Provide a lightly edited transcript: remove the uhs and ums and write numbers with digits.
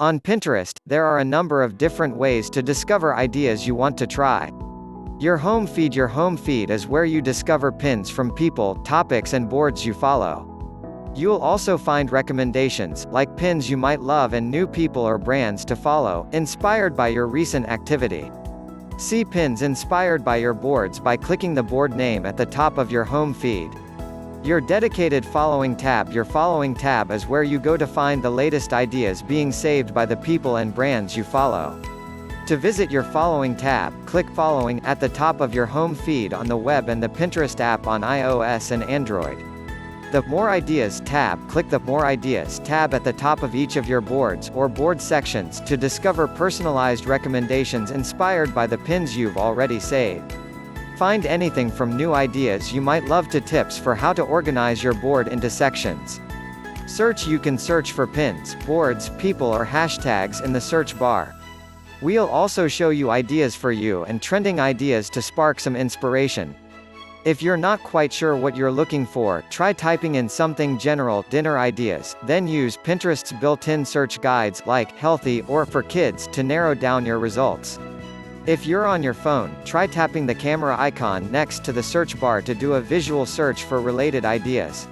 On Pinterest, there are a number of different ways to discover ideas you want to try. Your home feed is where you discover pins from people, topics and boards you follow. You'll also find recommendations, like pins you might love and new people or brands to follow, inspired by your recent activity. See pins inspired by your boards by clicking the board name at the top of your home feed. Your dedicated following tab. Your following tab is where you go to find the latest ideas being saved by the people and brands you follow. To visit your following tab, click Following at the top of your home feed on the web and the Pinterest app on iOS and Android. The More Ideas tab. Click the More Ideas tab at the top of each of your boards or board sections to discover personalized recommendations inspired by the pins you've already saved. Find anything from new ideas you might love to tips for how to organize your board into sections. Search. You can search for pins, boards, people or hashtags in the search bar. We'll also show you ideas for you and trending ideas to spark some inspiration. If you're not quite sure what you're looking for, try typing in something general, dinner ideas, then use Pinterest's built-in search guides like healthy or for kids to narrow down your results. If you're on your phone, try tapping the camera icon next to the search bar to do a visual search for related ideas.